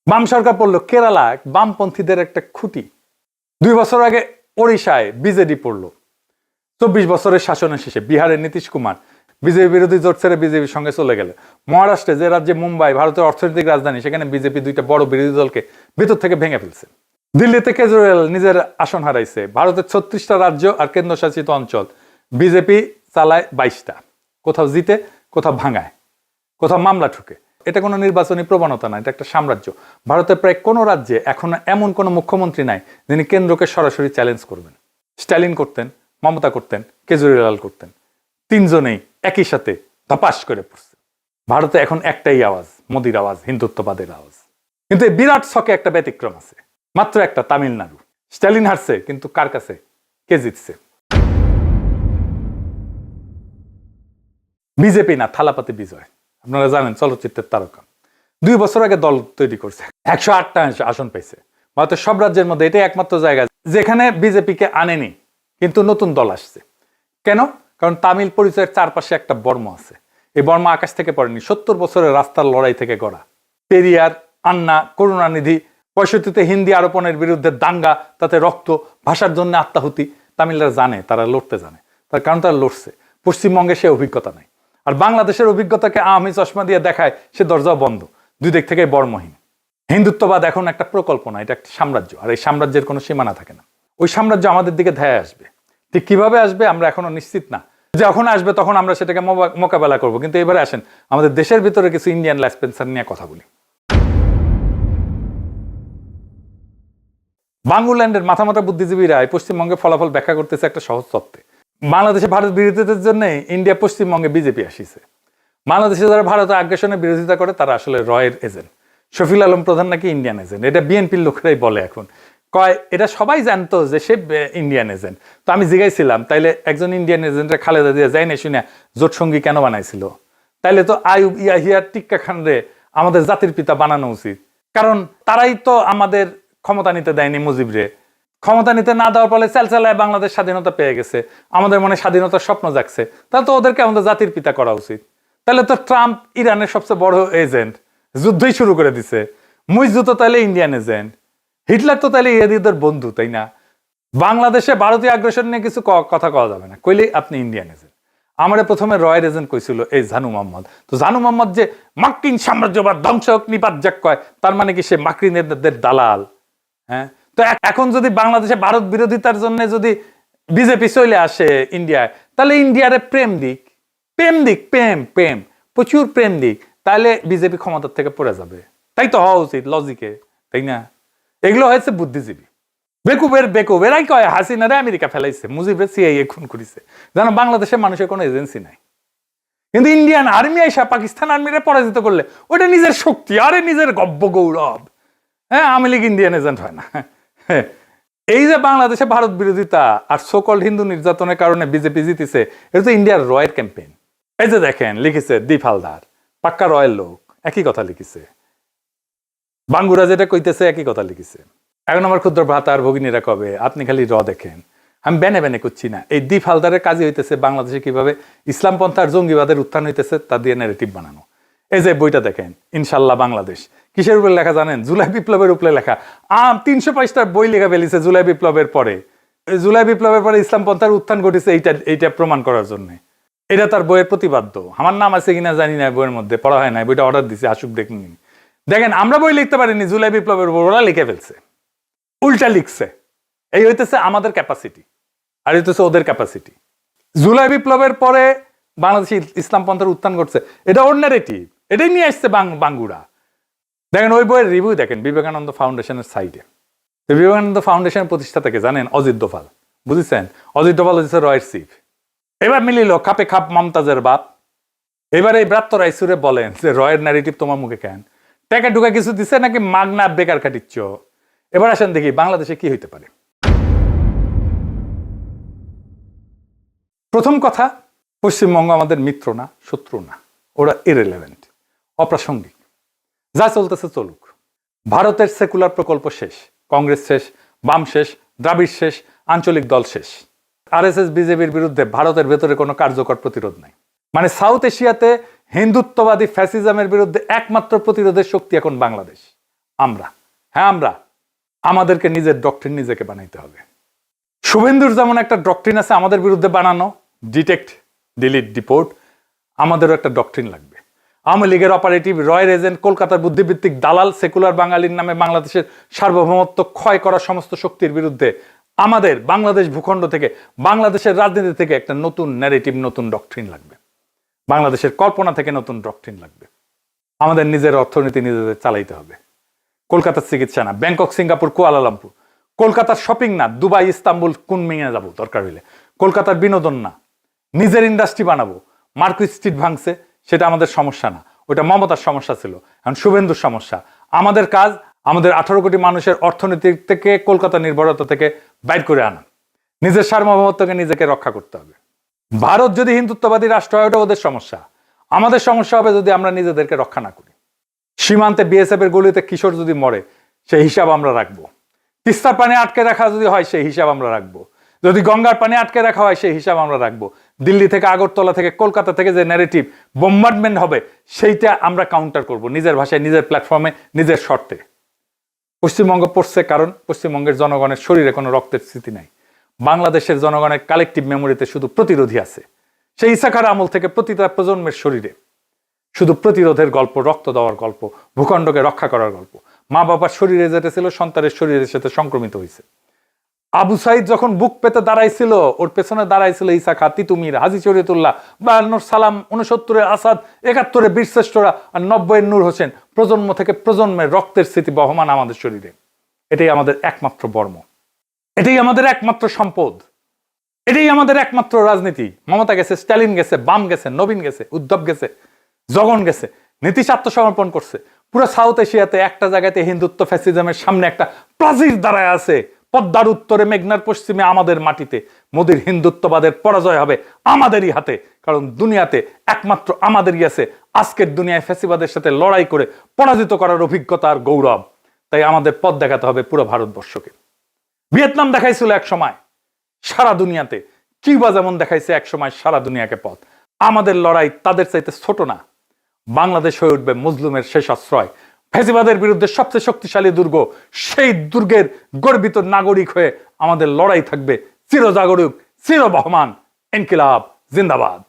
বাম সরকার পড়লো, কেরালা বামপন্থীদের একটা খুঁটি। 2 বছর আগে ওড়িশায় বিজেডি পড়লো। 24 বছরের শাসনের শেষে বিহারের নীতিশ কুমার বিজেপি বিরোধী জোট ছেড়ে বিজেপির সঙ্গে চলে গেলে। মহারাষ্ট্রে, যে রাজ্যে মুম্বাই ভারতের অর্থনৈতিক রাজধানী, সেখানে বিজেপি 2টা বড় বিরোধী দলকে ভেতর থেকে ভেঙে ফেলছে। দিল্লিতে কেজরিওয়াল নিজের আসন হারাইছে। ভারতের 36টা রাজ্য আর কেন্দ্রশাসিত অঞ্চল বিজেপি চালায় 22টা। কোথাও জিতে, কোথাও ভাঙায়, কোথাও মামলা ঠুকে। এটা কোনো নির্বাচনী প্রবণতা না, এটা একটা সাম্রাজ্য। ভারতের প্রায় কোনো রাজ্যে এখন এমন কোনো মুখ্যমন্ত্রী নাই যিনি কেন্দ্রকে সরাসরি চ্যালেঞ্জ করবেন। স্ট্যালিন করতেন, মমতা করতেন, কেজরিওয়াল করতেন। 3 জনেই একই সাথে ধপাস করে পড়ছে। ভারতে এখন একটাই আওয়াজ, মোদির আওয়াজ, হিন্দুত্ববাদের আওয়াজ। কিন্তু এই বিরাট ছকে একটা ব্যতিক্রম আছে, মাত্র একটা, তামিলনাড়ু। স্ট্যালিন হারছে, কিন্তু কার কাছে? কে জিতছে? বিজেপি না, থালাপাতি বিজয়। আপনারা জানেন, চলচ্চিত্রের তারকা। 2 বছর আগে দল তৈরি করছে, 108টা আসন পাইছে। ভারতের সব রাজ্যের মধ্যে এটাই একমাত্র জায়গা যেখানে বিজেপিকে আনেনি, কিন্তু নতুন দল আসছে। কেন? কারণ তামিল পরিচয়ের চারপাশে একটা বর্ম আছে। এই বর্ম আকাশ থেকে পড়েনি, 70 বছরের রাস্তার লড়াই থেকে গড়া। পেরিয়ার, আন্না, করুণানিধি, 65-তে হিন্দি আরোপণের বিরুদ্ধে দাঙ্গা, তাতে রক্ত, ভাষার জন্য আত্মাহুতি। তামিলরা জানে, তারা লড়তে জানে, তার কারণ তারা লড়ছে। পশ্চিমবঙ্গে সে অভিজ্ঞতা নাই। আর বাংলাদেশের অভিজ্ঞতাকে আওয়ামী চশমা দিয়ে দেখায়, সে দরজাও বন্ধ। 2 দিক থেকে বর্মহীন। হিন্দুত্ববাদ এখন একটা প্রকল্প না, এটা একটা সাম্রাজ্য। আর এই সাম্রাজ্যের কোনো সীমানা থাকে না। ওই সাম্রাজ্য আমাদের দিকে ধায় আসবে। ঠিক কিভাবে আসবে আমরা এখনো নিশ্চিত না। যখন আসবে তখন আমরা সেটাকে মোকাবেলা করব। কিন্তু এবারে আসেন আমাদের দেশের ভিতরে কিছু ইন্ডিয়ান ল্যাসপেন্সার নিয়ে কথা বলি। বাংলাল্যান্ডের মাথা মাথা বুদ্ধিজীবীরা পশ্চিমবঙ্গে ফলাফল ব্যাখ্যা করতেছে একটা সহজ তত্ত্বে। বাংলাদেশে ভারত বিরোধিতার জন্য ইন্ডিয়া পশ্চিমবঙ্গে বিজেপি আসিছে। বাংলাদেশে যারা ভারতের আগ্রাসনের বিরোধিতা করে তারা আসলে রয়ের এজেন্ট। শফিল আলম প্রধান নাকি ইন্ডিয়ান এজেন্ট, এটা বিএনপির লোকেরাই বলে। এখন কয় এটা সবাই জানতো যে সে ইন্ডিয়ান এজেন্ট। তো আমি জিজ্ঞাসিলাম, তাইলে একজন ইন্ডিয়ান এজেন্টের খালেদা জিয়া যাই না শুনে জোট সঙ্গী কেন বানাইছিল? তাইলে তো আইয়ুব ইয়াহিয়া টিক্কা খানরে আমাদের জাতির পিতা বানানো উচিত, কারণ তারাই তো আমাদের ক্ষমতা নিতে দেয়নি মুজিবরে। ক্ষমতা নিতে না দেওয়ার ফলে চালচালায় বাংলাদেশ স্বাধীনতা পেয়ে গেছে, আমাদের মনে স্বাধীনতার স্বপ্ন জাগছে, তাহলে তো ওদেরকে আমাদের জাতির পিতা করা উচিত। তাহলে তো ট্রাম্প ইরানের সবচেয়ে বড় এজেন্ট, যুদ্ধই শুরু করে দিছে। মুইজু তো তাহলে ইন্ডিয়ান এজেন্ট, হিটলার তো তাহলে ইহুদিদের বন্ধু, তাই না? বাংলাদেশে ভারতীয় আগ্রাসন নিয়ে কিছু কথা কওয়া যাবে না, কইলেই আপনি ইন্ডিয়ান এজেন্ট। আমার প্রথমে রয়ের এজেন্ট কইছিল এই জানু মোহাম্মদ। তো জানু মোহাম্মদ যে মার্কিন সাম্রাজ্যবাদ ধ্বংস হোক নিপাত যাক কয়, তার মানে কি সে মার্কিনদের দালাল? হ্যাঁ, তো এখন যদি বাংলাদেশে ভারত বিরোধিতার জন্য যদি বিজেপি চলে আসে ইন্ডিয়ায়, তাহলে ইন্ডিয়ারে প্রেম দিক, প্রেম প্রচুর প্রেম দিক, তাহলে বিজেপি ক্ষমতার থেকে পড়ে যাবে। তাই তো হওয়া উচিত লজিকে, তাই না? এগুলো হয়েছে বুদ্ধিজীবী, বেকুব। এরাই কয় হাসিনারে আমেরিকা ফেলাইছে, মুজিবের সিআইএ খুন করেছে। জানো, বাংলাদেশের মানুষের কোনো এজেন্সি নাই। কিন্তু ইন্ডিয়ান আর্মি আইসা পাকিস্তান আর্মিরে পরাজিত করলে ওটা নিজের শক্তি, আরে নিজের গব্য গৌরব। হ্যাঁ, আওয়ামী লীগ ইন্ডিয়ান এজেন্ট হয় না। এই যে বাংলাদেশে ভারত বিরোধিতা আর সোকল্ড হিন্দু নির্যাতনের কারণে বিজেপি জিতেছে, এটা তো ইন্ডিয়ার রয়ের ক্যাম্পেইন। এই যে দেখেন লিখেছে দীপ হালদার, পাক্কা রয়ের লোক, একই কথা লিখেছে। বাঙ্গুরা যেটা কইতেছে একই কথা লিখেছে। এখন আমার ক্ষুদ্র ভ্রাতার ভগিনীরা কবে আপনি খালি দেখেন, আমি বেনে বেনে করছি না। এই দীপ হালদারের কাজই হইতেছে বাংলাদেশে কিভাবে ইসলাম পন্থার জঙ্গিবাদের উত্থান হইতেছে তা দিয়ে ন্যারেটিভ বানানো। এই যে বইটা দেখেন ইনশাল্লাহ বাংলাদেশ, কিসের উপরে লেখা জানেন? জুলাই বিপ্লবের উপরে লেখা। 300 পৃষ্ঠার বই লেখা ফেলিছে জুলাই বিপ্লবের পরে। জুলাই বিপ্লবের পরে ইসলাম পন্থার উত্থান ঘটেছে এইটা প্রমাণ করার জন্য। এটা তার বইয়ের প্রতিপাদ্য। আমার নাম আছে কিনা জানি না, বইয়ের মধ্যে পড়া হয় না, বইটা অর্ডার দিছে, আসুক দেখুন। দেখেন আমরা বই লিখতে পারিনি, জুলাই বিপ্লবের উপর ওরা লিখে ফেলছে, উল্টা লিখছে। এই হইতেছে আমাদের ক্যাপাসিটি, আর হইতেছে ওদের ক্যাপাসিটি। জুলাই বিপ্লবের পরে বাংলাদেশে ইসলাম পন্থার উত্থান ঘটছে, এটা ওর ন্যারেটিভ, এটাই নিয়ে আসছে বাঙ্গুরা। দেখেন ওই বইয়ের রিভিউ দেখেন বিবেকানন্দ ফাউন্ডেশনের সাইটে। বিবেকানন্দ ফাউন্ডেশনের প্রতিষ্ঠাতাকে জানেন? অজিত ডোভাল, বুঝেছেন? অজিত ডোভাল হচ্ছে রয়ের চিফ। এবার মিলিল খাপে খাপ মমতাজের বাপ। এবার এই ব্রাত্য রাইসুরে বলেন যে রয়ের ন্যারেটিভ তোমার মুখে কেন? টাকা ঢুকা কিছু দিচ্ছে নাকি মাগনা বেকার খাটিচ্ছ? এবার আসেন দেখি বাংলাদেশে কি হইতে পারে। প্রথম কথা, পশ্চিমবঙ্গ আমাদের মিত্র না, শত্রু না, ওরা ইররিলেভেন্ট, অপ্রাসঙ্গিক। যা চলতেছে চলুক। ভারতের সেকুলার প্রকল্প শেষ, কংগ্রেস শেষ, বাম শেষ, দ্রাবিড় শেষ, আঞ্চলিক দল শেষ। আরএসএস বিজেপির বিরুদ্ধে ভারতের ভেতরে কোনো কার্যকর প্রতিরোধ নাই। মানে সাউথ এশিয়াতে হিন্দুত্ববাদী ফ্যাসিজমের বিরুদ্ধে একমাত্র প্রতিরোধের শক্তি এখন বাংলাদেশ। আমরা, হ্যাঁ আমরা, আমাদেরকে নিজের ডক্ট্রিন নিজেকে বানাইতে হবে। শুভেন্দুর যেমন একটা ডক্ট্রিন আছে আমাদের বিরুদ্ধে বানানো, ডিটেক্ট, ডিলিট, ডিপোর্ট, আমাদেরও একটা ডক্ট্রিন লাগবে। আওয়ামী লীগের অপারেটিভ, রয়ের এজেন্ট, কলকাতার বুদ্ধিভিত্তিক দালাল, সেকুলার বাঙালির নামে বাংলাদেশের সার্বভৌমত্ব ক্ষয় করা সমস্ত শক্তির বিরুদ্ধে আমাদের বাংলাদেশ ভূখণ্ড থেকে, বাংলাদেশের রাজনীতি থেকে একটা নতুন ন্যারেটিভ, নতুন ডক্ট্রিন লাগবে। বাংলাদেশের কল্পনা থেকে নতুন ডক্ট্রিন লাগবে। আমাদের নিজের অর্থনীতি নিজেদের চালাইতে হবে। কলকাতার চিকিৎসা না, ব্যাংকক, সিঙ্গাপুর, কুয়ালালামপুর। কলকাতার শপিং না, দুবাই, ইস্তাম্বুল, কুনমিংয়ে যাবো দরকার হইলে। কলকাতার বিনোদন না, নিজের ইন্ডাস্ট্রি বানাবো। মার্কুইস স্ট্রিট ভাঙছে, সেটা আমাদের সমস্যা না, ওটা মমতার সমস্যা ছিল, এখন শুভেন্দুর সমস্যা। আমাদের কাজ আমাদের 18 কোটি মানুষের অর্থনীতি থেকে, কলকাতা নির্ভরতা থেকে বাইর করে আনা। নিজের সার্বভৌমত্বকে নিজেকে রক্ষা করতে হবে। ভারত যদি হিন্দুত্ববাদী রাষ্ট্র হয় ওটা ওদের সমস্যা, আমাদের সমস্যা হবে যদি আমরা নিজেদেরকে রক্ষা না করি। সীমান্তে বিএসএফ এর গুলিতে কিশোর যদি মরে সেই হিসাব আমরা রাখবো। তিস্তার পানি আটকে রাখা যদি হয় সেই হিসাব আমরা রাখবো। যদি গঙ্গার পানি আটকে রাখা হয় সেই হিসাব আমরা রাখবো। দিল্লি থেকে, আগরতলা থেকে, কলকাতা থেকে যে ন্যারেটিভ বোম্বার্ডমেন্ট হবে সেইটা আমরা কাউন্টার করব নিজের ভাষায়, নিজের প্ল্যাটফর্মে, নিজের শর্তে। পশ্চিমবঙ্গ পড়ছে কারণ পশ্চিমবঙ্গের জনগণের শরীরে কোনো রক্তের স্মৃতি নাই। বাংলাদেশের জনগণের কালেকটিভ মেমোরিতে শুধু প্রতিরোধী আছে। সেই ইসাখার আমল থেকে প্রতিটা প্রজন্মের শরীরে শুধু প্রতিরোধের গল্প, রক্ত দেওয়ার গল্প, ভূখণ্ডকে রক্ষা করার গল্প। মা বাবার শরীরে যেটা ছিল সন্তানের শরীরের সাথে সংক্রমিত হয়েছে। আবু সাইদ যখন বুক পেতে দাঁড়াইছিল, ওর পেছনে দাঁড়াইছিল ইসাখা, তিতুমির, হাজী শরীয়তুল্লাহ, 52 সালাম, 69 আসাদ, 71 বীরশ্রেষ্ঠরা, আর 90 নূর হোসেন। প্রজন্ম থেকে প্রজন্মের রক্তের স্মৃতি বহমান আমাদের শরীরে। এটাই আমাদের একমাত্র বর্ম, এটাই আমাদের একমাত্র সম্পদ, এটাই আমাদের একমাত্র রাজনীতি। মমতা গেছে, স্ট্যালিন গেছে, বাম গেছে, নবীন গেছে, উদ্ধব গেছে, জগন গেছে, নীতিশ আত্মসমর্পণ করছে। পুরো সাউথ এশিয়াতে একটা জায়গাতে হিন্দুত্ব ফ্যাসিজমের সামনে একটা প্রাচীর দাঁড়ায় আছে। পদ্মার উত্তরে, মেঘনার পশ্চিমে, আমাদের মাটিতে মোদির হিন্দুত্ববাদের পরাজয় হবে আমাদেরই হাতে। কারণ দুনিয়াতে একমাত্র আমাদেরই আছে আজকের দুনিয়ায় ফ্যাসিবাদের সাথে লড়াই করে পরাজিত করার অভিজ্ঞতা আর গৌরব। তাই আমাদের পথ দেখাতে হবে পুরো ভারতবর্ষকে। ভিয়েতনাম দেখাইছিল এক সময় সারা দুনিয়াতে, কিউবা যেমন দেখাইছে এক সময় সারা দুনিয়াকে পথ। আমাদের লড়াই তাদের চাইতে ছোট না। বাংলাদেশ হয়ে উঠবে মজলুমের শেষ আশ্রয়, ফ্যাসিবাদের বিরুদ্ধে সবচেয়ে শক্তিশালী দুর্গ। সেই দুর্গের গর্বিত নাগরিক হয়ে আমাদের লড়াই থাকবে চিরজাগরুক, চিরবহমান। ইনকিলাব জিন্দাবাদ।